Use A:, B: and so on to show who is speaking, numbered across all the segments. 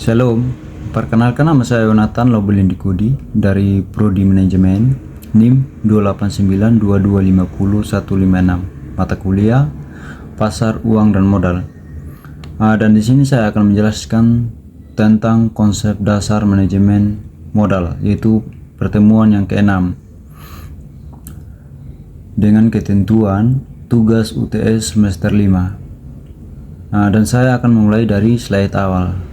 A: Shalom, perkenalkan nama saya Yonatan Lobelindikudi dari Prodi Manajemen NIM 2892250 mata kuliah Pasar Uang dan Modal. Dan di sini saya akan menjelaskan tentang konsep dasar manajemen modal, yaitu pertemuan yang ke-6 dengan ketentuan tugas UTS semester 5. Dan saya akan memulai dari slide awal.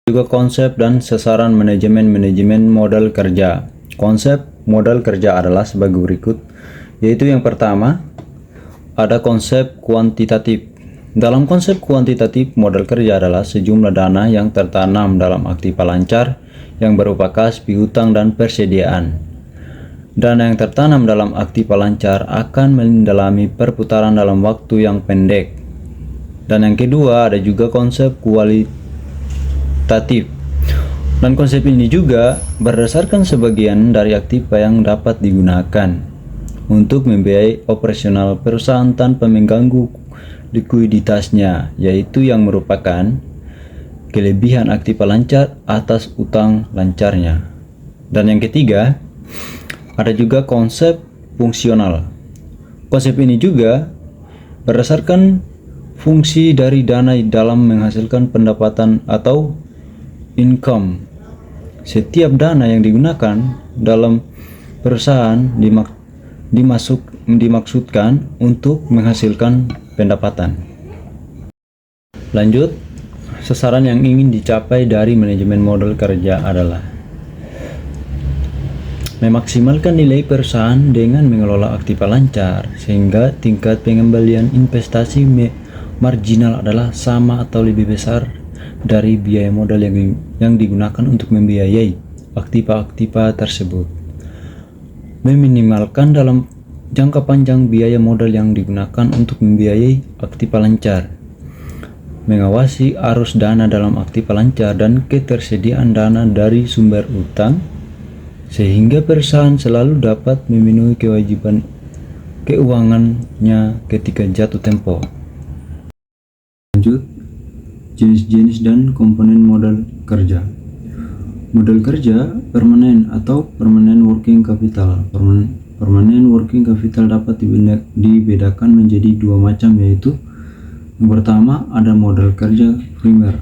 A: Juga konsep dan sasaran manajemen modal kerja. Konsep modal kerja adalah sebagai berikut, yaitu yang pertama ada konsep kuantitatif. Dalam konsep kuantitatif, modal kerja adalah sejumlah dana yang tertanam dalam aktiva lancar yang berupa kas, piutang, dan persediaan. Dana yang tertanam dalam aktiva lancar akan mendalami perputaran dalam waktu yang pendek. Dan yang kedua ada juga konsep kualitatif. Dan konsep ini juga berdasarkan sebagian dari aktiva yang dapat digunakan untuk membiayai operasional perusahaan tanpa mengganggu likuiditasnya, yaitu yang merupakan kelebihan aktiva lancar atas utang lancarnya. Dan yang ketiga ada juga konsep fungsional. Konsep ini juga berdasarkan fungsi dari dana dalam menghasilkan pendapatan atau income. Setiap dana yang digunakan dalam perusahaan dimaksudkan untuk menghasilkan pendapatan. Lanjut, sasaran yang ingin dicapai dari manajemen modal kerja adalah memaksimalkan nilai perusahaan dengan mengelola aktiva lancar sehingga tingkat pengembalian investasi marginal adalah sama atau lebih besar dari biaya modal yang digunakan untuk membiayai aktiva-aktiva tersebut. Meminimalkan dalam jangka panjang biaya modal yang digunakan untuk membiayai aktiva lancar. Mengawasi arus dana dalam aktiva lancar dan ketersediaan dana dari sumber utang sehingga perusahaan selalu dapat memenuhi kewajiban keuangannya ketika jatuh tempo. Lanjut, jenis-jenis dan komponen modal kerja. Modal kerja permanen atau permanent working capital. Permanent working capital dapat dibedakan menjadi dua macam, yaitu yang pertama ada modal kerja primer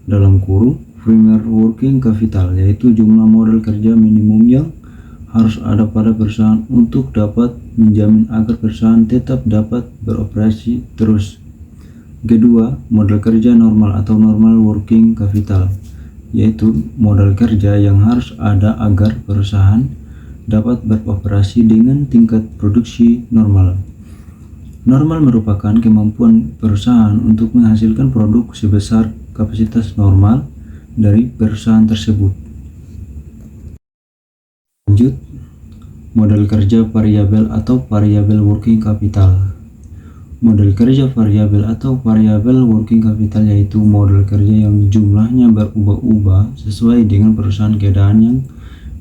A: dalam kurung primer working capital, yaitu jumlah modal kerja minimum yang harus ada pada perusahaan untuk dapat menjamin agar perusahaan tetap dapat beroperasi terus. Kedua, modal kerja normal atau normal working capital, yaitu modal kerja yang harus ada agar perusahaan dapat beroperasi dengan tingkat produksi normal. Normal merupakan kemampuan perusahaan untuk menghasilkan produk sebesar kapasitas normal dari perusahaan tersebut. Lanjut, modal kerja variabel atau variable working capital. Modal kerja variabel atau variable working capital yaitu modal kerja yang jumlahnya berubah-ubah sesuai dengan perusahaan keadaan yang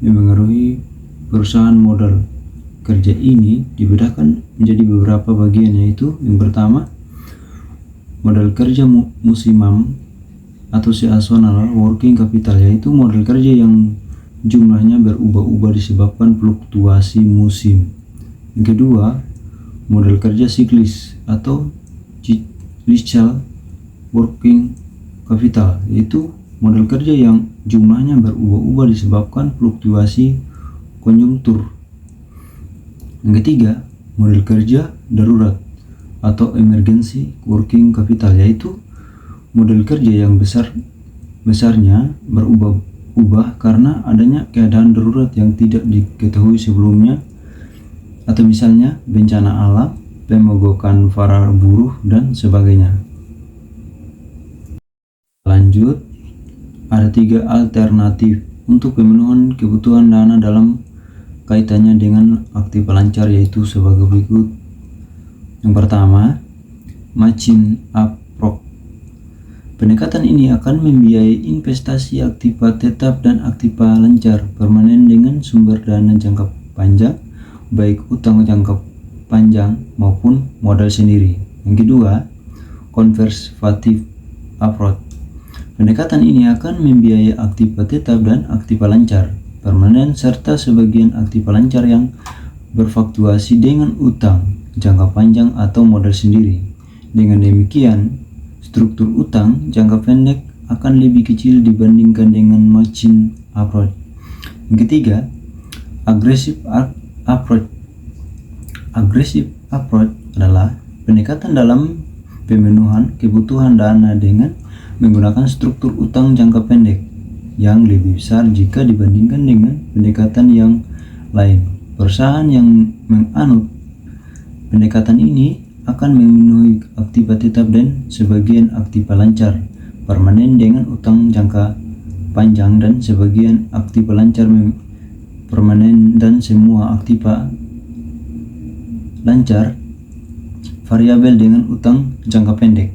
A: memengaruhi perusahaan. Modal kerja ini dibedakan menjadi beberapa bagian, yaitu yang pertama modal kerja musiman atau seasonal working capital, yaitu modal kerja yang jumlahnya berubah-ubah disebabkan fluktuasi musim. Yang kedua, modal kerja siklis atau cyclical working capital, yaitu modal kerja yang jumlahnya berubah-ubah disebabkan fluktuasi konjungtur. Yang ketiga, modal kerja darurat atau emergency working capital, yaitu modal kerja yang besarnya berubah-ubah karena adanya keadaan darurat yang tidak diketahui sebelumnya, atau misalnya bencana alam, pemogokan para buruh, dan sebagainya. Lanjut, ada 3 alternatif untuk pemenuhan kebutuhan dana dalam kaitannya dengan aktiva lancar, yaitu sebagai berikut. Yang pertama, matching approach. Pendekatan ini akan membiayai investasi aktiva tetap dan aktiva lancar permanen dengan sumber dana jangka panjang, baik utang jangka panjang maupun modal sendiri. Yang kedua, conservative approach Pendekatan ini akan membiayai aktiva tetap dan aktiva lancar, permanen, serta sebagian aktiva lancar yang berfluktuasi dengan utang jangka panjang atau modal sendiri. Dengan demikian, struktur utang jangka pendek akan lebih kecil dibandingkan dengan matching approach. Yang ketiga, aggressive approach. Aggressive approach adalah pendekatan dalam pemenuhan kebutuhan dana dengan menggunakan struktur utang jangka pendek yang lebih besar jika dibandingkan dengan pendekatan yang lain. Perusahaan yang menganut pendekatan ini akan memenuhi aktiva tetap dan sebagian aktiva lancar permanen dengan utang jangka panjang, dan sebagian aktiva lancar permanen dan semua aktiva lancar variabel dengan utang jangka pendek.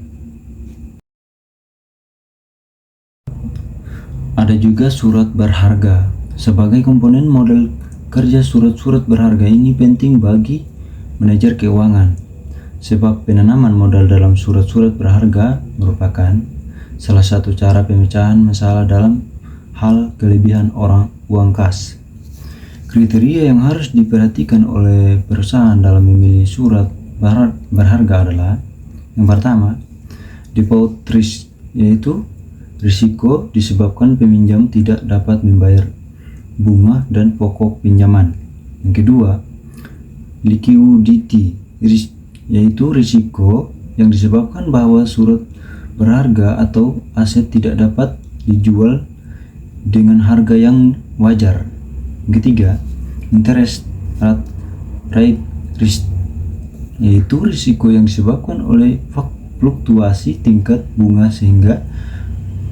A: Ada juga surat berharga. Sebagai komponen model kerja, surat-surat berharga ini penting bagi manajer keuangan, sebab penanaman modal dalam surat-surat berharga merupakan salah satu cara pemecahan masalah dalam hal kelebihan uang kas. Kriteria yang harus diperhatikan oleh perusahaan dalam memilih surat berharga adalah: yang pertama, default risk, yaitu risiko disebabkan peminjam tidak dapat membayar bunga dan pokok pinjaman. Yang kedua, liquidity risk, yaitu risiko yang disebabkan bahwa surat berharga atau aset tidak dapat dijual dengan harga yang wajar. Yang ketiga, interest rate risk, yaitu risiko yang disebabkan oleh fluktuasi tingkat bunga sehingga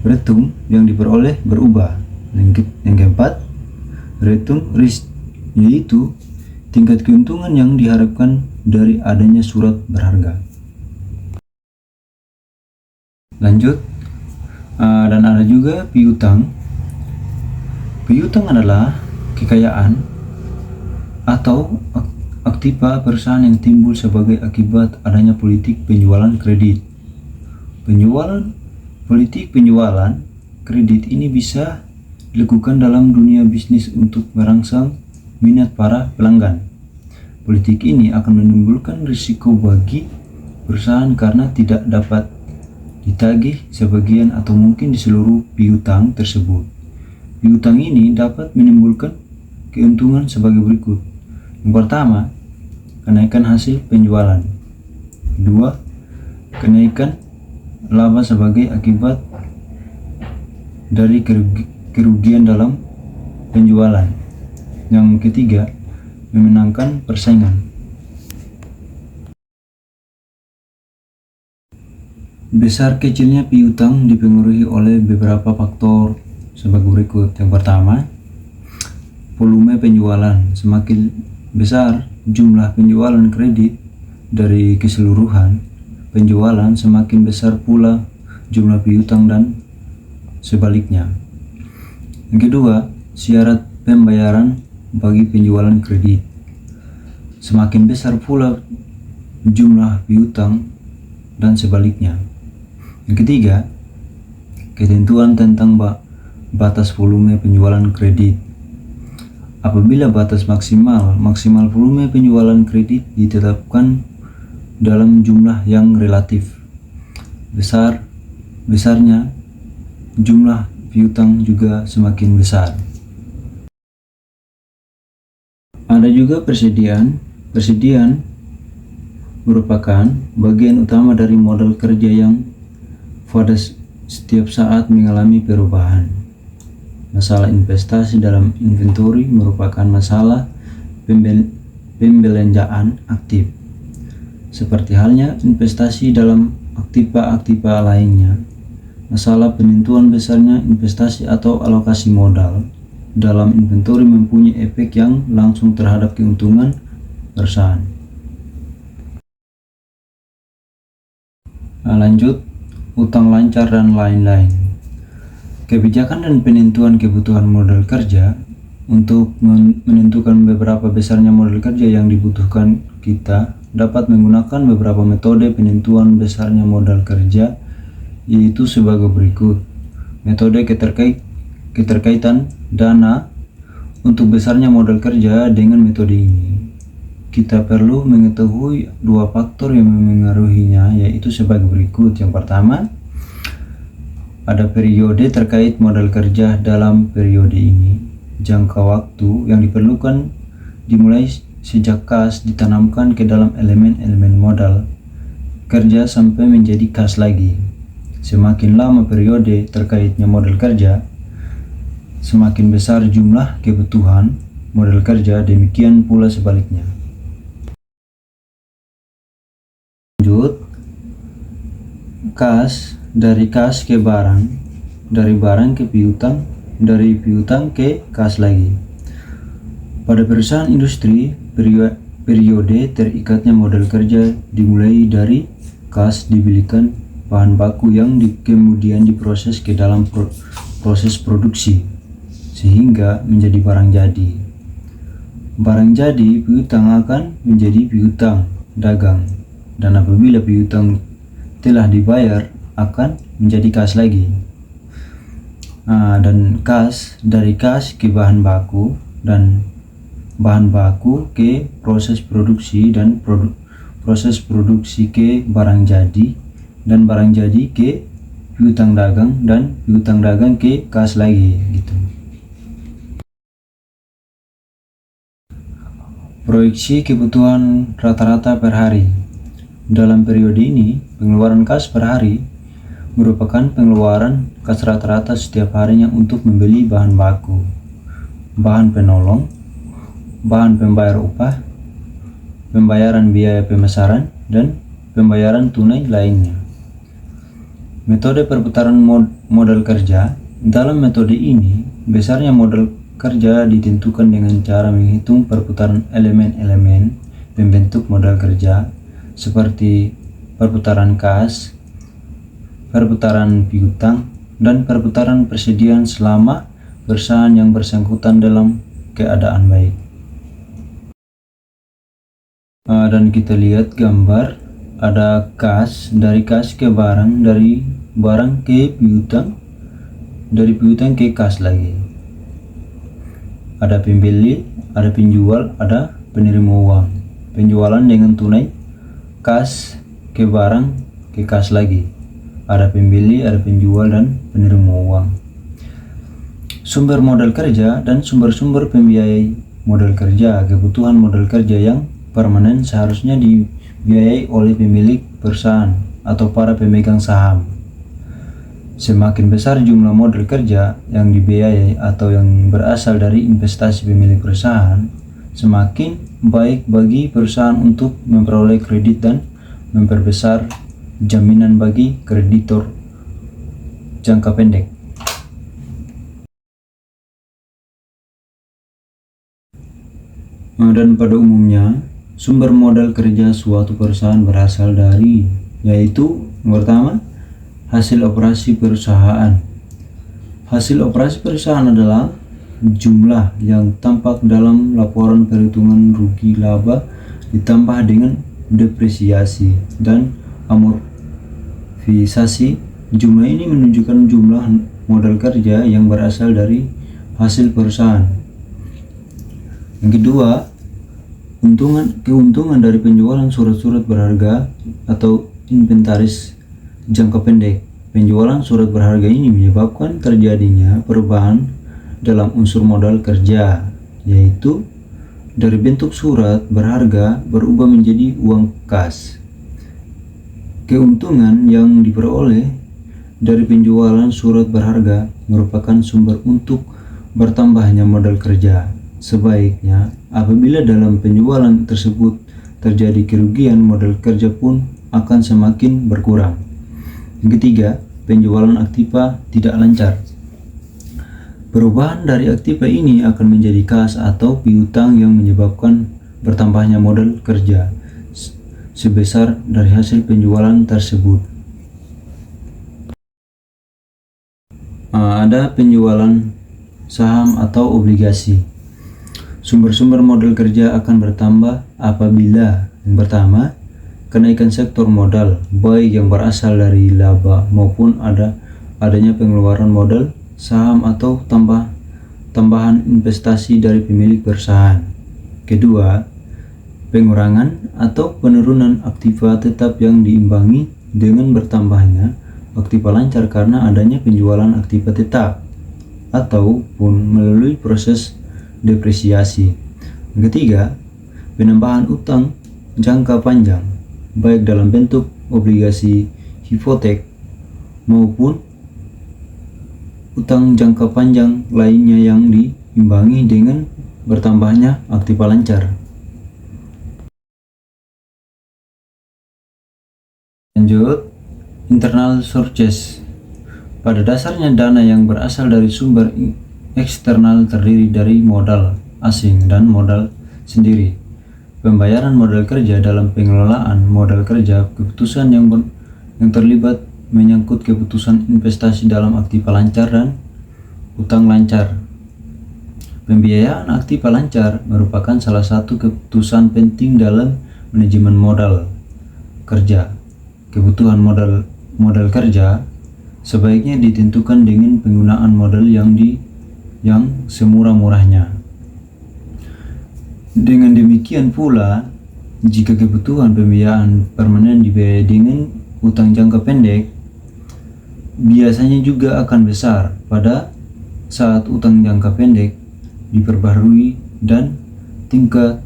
A: return yang diperoleh berubah. Yang keempat, return risk, yaitu tingkat keuntungan yang diharapkan dari adanya surat berharga. Lanjut, dan ada juga piutang. Piutang adalah kekayaan atau aktiva perusahaan yang timbul sebagai akibat adanya politik penjualan kredit. Politik penjualan kredit ini bisa dilakukan dalam dunia bisnis untuk merangsang minat para pelanggan. Politik ini akan menimbulkan risiko bagi perusahaan karena tidak dapat ditagih sebagian atau mungkin di seluruh piutang tersebut. Piutang ini dapat menimbulkan keuntungan sebagai berikut. Yang pertama, kenaikan hasil penjualan. Kedua, kenaikan laba sebagai akibat dari kerugian dalam penjualan. Yang ketiga, memenangkan persaingan. Besar kecilnya piutang dipengaruhi oleh beberapa faktor sebagai berikut. Yang pertama, volume penjualan. Semakin besar jumlah penjualan kredit dari keseluruhan penjualan, semakin besar pula jumlah piutang dan sebaliknya. Yang kedua, syarat pembayaran bagi penjualan kredit. Semakin besar pula jumlah piutang dan sebaliknya. Yang ketiga, ketentuan tentang batas volume penjualan kredit. Apabila batas maksimal volume penjualan kredit ditetapkan dalam jumlah yang relatif besarnya, jumlah piutang juga semakin besar. Ada juga persediaan. Persediaan merupakan bagian utama dari modal kerja yang pada setiap saat mengalami perubahan. Masalah investasi dalam inventory merupakan masalah pembelanjaan aktif. Seperti halnya investasi dalam aktiva-aktiva lainnya, masalah penentuan besarnya investasi atau alokasi modal dalam inventory mempunyai efek yang langsung terhadap keuntungan perusahaan. Lanjut, utang lancar dan lain-lain. Kebijakan dan penentuan kebutuhan modal kerja. Untuk menentukan beberapa besarnya modal kerja yang dibutuhkan, kita dapat menggunakan beberapa metode penentuan besarnya modal kerja, yaitu sebagai berikut. metode keterkaitan dana untuk besarnya modal kerja dengan metode ini. Kita perlu mengetahui dua faktor yang memengaruhinya, yaitu sebagai berikut. Yang pertama, ada periode terkait modal kerja. Dalam periode ini, jangka waktu yang diperlukan dimulai sejak kas ditanamkan ke dalam elemen-elemen modal kerja sampai menjadi kas lagi. Semakin lama periode terkaitnya modal kerja, semakin besar jumlah kebutuhan modal kerja, demikian pula sebaliknya. Lanjut, kas, dari kas ke barang, dari barang ke piutang, dari piutang ke kas lagi. Pada perusahaan industri, periode terikatnya modal kerja dimulai dari kas dibelikan bahan baku yang kemudian diproses ke dalam proses produksi sehingga menjadi barang jadi. Barang jadi piutang akan menjadi piutang dagang, dan apabila piutang telah dibayar akan menjadi kas lagi. Dan kas, dari kas ke bahan baku, dan bahan baku ke proses produksi, dan proses produksi ke barang jadi, dan barang jadi ke piutang dagang, dan piutang dagang ke kas lagi gitu. Proyeksi kebutuhan rata-rata per hari. Dalam periode ini, pengeluaran kas per hari merupakan pengeluaran kas rata-rata setiap harinya untuk membeli bahan baku, bahan penolong, bahan pembayar upah, pembayaran biaya pemasaran, dan pembayaran tunai lainnya. Metode perputaran modal kerja. Dalam metode ini, besarnya modal kerja ditentukan dengan cara menghitung perputaran elemen-elemen pembentuk modal kerja seperti perputaran kas, perputaran piutang, dan perputaran persediaan selama perusahaan yang bersangkutan dalam keadaan baik. Dan kita lihat gambar, ada kas, dari kas ke barang, dari barang ke piutang, dari piutang ke kas lagi. Ada pembeli, ada penjual, ada penerima uang. Penjualan dengan tunai, kas ke barang ke kas lagi. Ada pembeli, ada penjual, dan penerima uang. Sumber modal kerja dan sumber-sumber pembiayai modal kerja. Kebutuhan modal kerja yang permanen seharusnya dibiayai oleh pemilik perusahaan atau para pemegang saham. Semakin besar jumlah modal kerja yang dibiayai atau yang berasal dari investasi pemilik perusahaan, semakin baik bagi perusahaan untuk memperoleh kredit dan memperbesar jaminan bagi kreditor jangka pendek. Dan pada umumnya, sumber modal kerja suatu perusahaan berasal dari, yaitu yang pertama, hasil operasi perusahaan. Hasil operasi perusahaan adalah jumlah yang tampak dalam laporan perhitungan rugi laba ditambah dengan depresiasi dan amortisasi. Jumlah ini menunjukkan jumlah modal kerja yang berasal dari hasil perusahaan. Yang kedua, keuntungan dari penjualan surat-surat berharga atau inventaris jangka pendek. Penjualan surat berharga ini menyebabkan terjadinya perubahan dalam unsur modal kerja, yaitu dari bentuk surat berharga berubah menjadi uang kas. Keuntungan yang diperoleh dari penjualan surat berharga merupakan sumber untuk bertambahnya modal kerja. Sebaiknya, apabila dalam penjualan tersebut terjadi kerugian, modal kerja pun akan semakin berkurang. Yang ketiga, penjualan aktiva tidak lancar. Perubahan dari aktiva ini akan menjadi kas atau piutang yang menyebabkan bertambahnya modal kerja sebesar dari hasil penjualan tersebut. Ada penjualan saham atau obligasi. Sumber-sumber modal kerja akan bertambah apabila yang pertama, kenaikan sektor modal baik yang berasal dari laba maupun ada adanya pengeluaran modal saham atau tambahan investasi dari pemilik perusahaan. Kedua, pengurangan atau penurunan aktiva tetap yang diimbangi dengan bertambahnya aktiva lancar karena adanya penjualan aktiva tetap ataupun melalui proses depresiasi. Ketiga, penambahan utang jangka panjang baik dalam bentuk obligasi hipotek maupun utang jangka panjang lainnya yang diimbangi dengan bertambahnya aktiva lancar. Lanjut, internal sources. Pada dasarnya dana yang berasal dari sumber eksternal terdiri dari modal asing dan modal sendiri. Pembayaran modal kerja dalam pengelolaan modal kerja, keputusan yang terlibat menyangkut keputusan investasi dalam aktiva lancar dan utang lancar. Pembiayaan aktiva lancar merupakan salah satu keputusan penting dalam manajemen modal kerja. Kebutuhan modal kerja sebaiknya ditentukan dengan penggunaan modal yang semurah-murahnya. Dengan demikian pula, jika kebutuhan pembiayaan permanen dibiayai dengan utang jangka pendek, biasanya juga akan besar pada saat utang jangka pendek diperbarui dan tingkat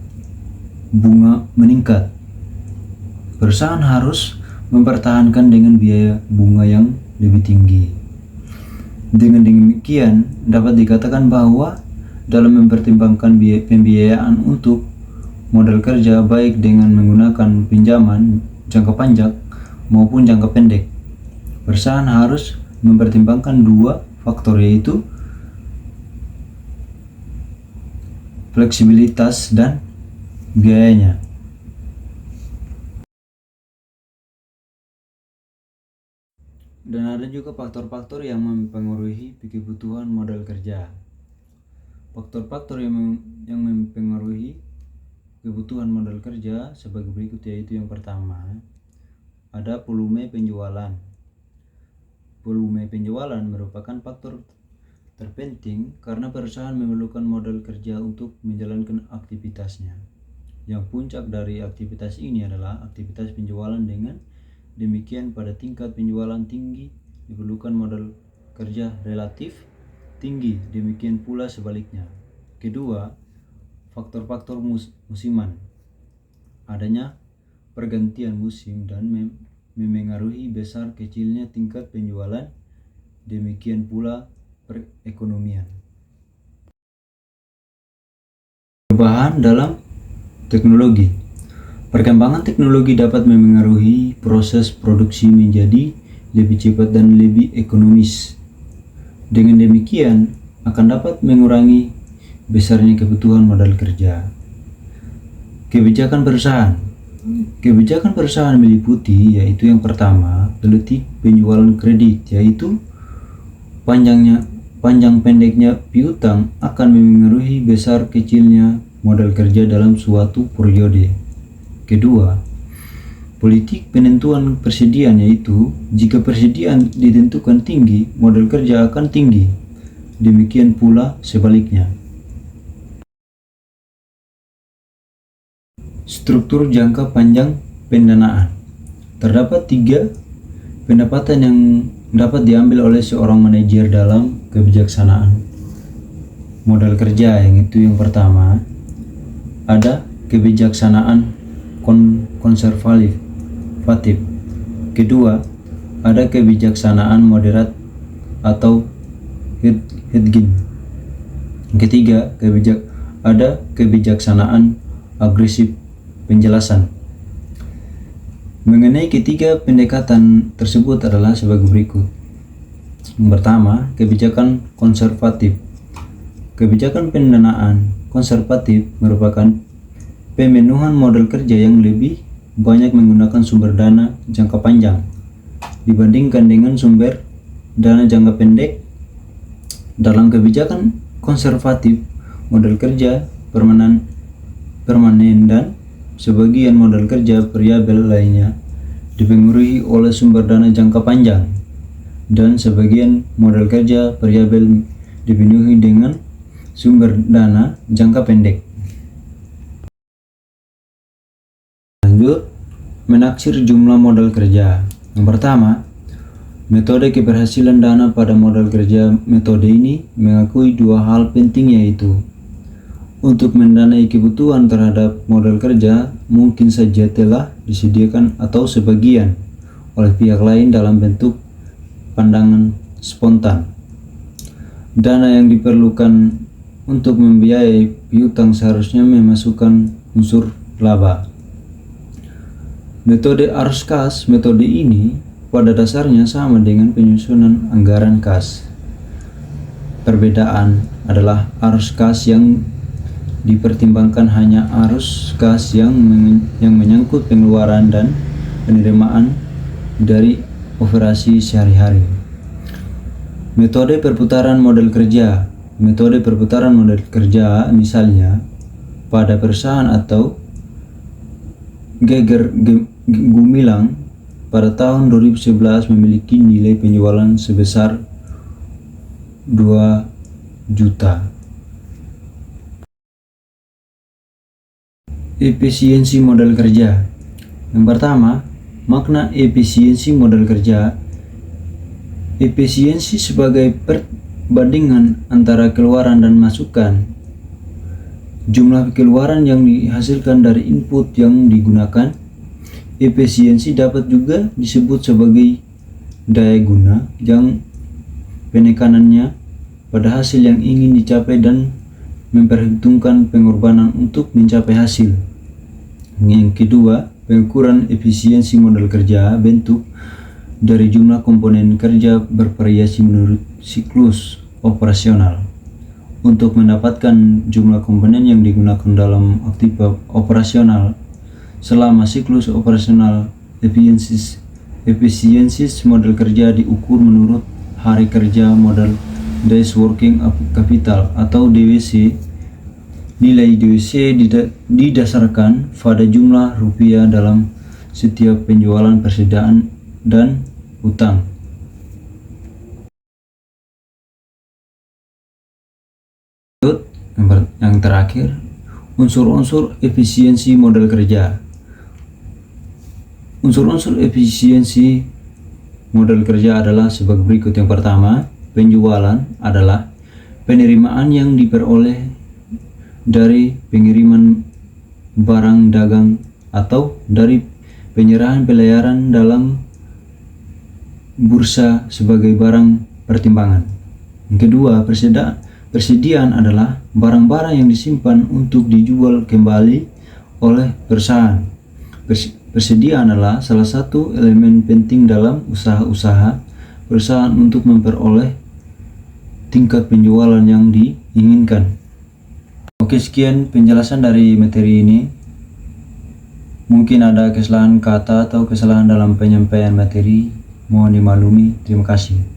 A: bunga meningkat. Perusahaan harus mempertahankan dengan biaya bunga yang lebih tinggi. Dengan demikian, dapat dikatakan bahwa dalam mempertimbangkan pembiayaan untuk modal kerja baik dengan menggunakan pinjaman jangka panjang maupun jangka pendek, perusahaan harus mempertimbangkan dua faktor, yaitu fleksibilitas dan biayanya. Dan ada juga faktor-faktor yang mempengaruhi kebutuhan modal kerja. Faktor-faktor yang mempengaruhi kebutuhan modal kerja sebagai berikut, yaitu yang pertama, ada volume penjualan. Volume penjualan merupakan faktor terpenting karena perusahaan memerlukan modal kerja untuk menjalankan aktivitasnya. Yang puncak dari aktivitas ini adalah aktivitas penjualan. Dengan demikian, pada tingkat penjualan tinggi diperlukan modal kerja relatif tinggi, demikian pula sebaliknya. Kedua, faktor-faktor musiman. Adanya pergantian musim dan memengaruhi besar kecilnya tingkat penjualan, demikian pula perekonomian. Perubahan dalam teknologi. Perkembangan teknologi dapat memengaruhi proses produksi menjadi lebih cepat dan lebih ekonomis. Dengan demikian, akan dapat mengurangi besarnya kebutuhan modal kerja. Kebijakan perusahaan. Kebijakan perusahaan meliputi, yaitu yang pertama, politik penjualan kredit, yaitu panjang pendeknya piutang akan memengaruhi besar kecilnya modal kerja dalam suatu periode. Kedua, politik penentuan persediaan, yaitu jika persediaan ditentukan tinggi, modal kerja akan tinggi. Demikian pula sebaliknya. Struktur jangka panjang pendanaan. Terdapat 3 pendapatan yang dapat diambil oleh seorang manajer dalam kebijaksanaan modal kerja, yang itu yang pertama, ada kebijaksanaan konservatif. Kedua, ada kebijaksanaan moderat atau hedging. Ketiga, ada kebijaksanaan agresif. Penjelasan mengenai ketiga pendekatan tersebut adalah sebagai berikut. Yang pertama, kebijakan konservatif. Kebijakan pendanaan konservatif merupakan pemenuhan modal kerja yang lebih banyak menggunakan sumber dana jangka panjang dibandingkan dengan sumber dana jangka pendek. Dalam kebijakan konservatif, modal kerja permanen dan sebagian modal kerja variabel lainnya dipengaruhi oleh sumber dana jangka panjang. dan sebagian model kerja variabel dipenuhi dengan sumber dana jangka pendek. Lanjut, menaksir jumlah modal kerja. Yang pertama, metode keberhasilan dana pada modal kerja. Metode ini mengakui dua hal penting, yaitu untuk mendanai kebutuhan terhadap modal kerja mungkin saja telah disediakan atau sebagian oleh pihak lain dalam bentuk pandangan spontan. Dana yang diperlukan untuk membiayai piutang seharusnya memasukkan unsur laba. Metode arus kas. Metode ini pada dasarnya sama dengan penyusunan anggaran kas. Perbedaan adalah arus kas yang dipertimbangkan hanya arus kas yang menyangkut pengeluaran dan penerimaan dari operasi sehari-hari. Metode perputaran modal kerja. Metode perputaran modal kerja misalnya pada perusahaan atau Geger Gumilang pada tahun 2011 memiliki nilai penjualan sebesar 2 juta. Efisiensi modal kerja. Yang pertama, makna efisiensi modal kerja. Efisiensi sebagai perbandingan antara keluaran dan masukan. Jumlah keluaran yang dihasilkan dari input yang digunakan. Efisiensi dapat juga disebut sebagai daya guna yang penekanannya pada hasil yang ingin dicapai dan memperhitungkan pengorbanan untuk mencapai hasil. Yang kedua, pengukuran efisiensi modal kerja. Bentuk dari jumlah komponen kerja bervariasi menurut siklus operasional. Untuk mendapatkan jumlah komponen yang digunakan dalam aktivitas operasional selama siklus operasional, efisiensi modal kerja diukur menurut hari kerja modal days working capital atau DWC. Nilai DWC didasarkan pada jumlah rupiah dalam setiap penjualan persediaan dan utang. Yang terakhir, unsur-unsur efisiensi modal kerja. Unsur-unsur efisiensi modal kerja adalah sebagai berikut. Yang pertama, penjualan adalah penerimaan yang diperoleh dari pengiriman barang dagang atau dari penyerahan pelayaran dalam bursa sebagai barang pertimbangan. Yang kedua, persediaan adalah barang-barang yang disimpan untuk dijual kembali oleh perusahaan. Persediaan adalah salah satu elemen penting dalam usaha-usaha perusahaan untuk memperoleh tingkat penjualan yang diinginkan. Oke, sekian penjelasan dari materi ini. Mungkin ada kesalahan kata atau kesalahan dalam penyampaian materi, mohon dimaklumi. Terima kasih.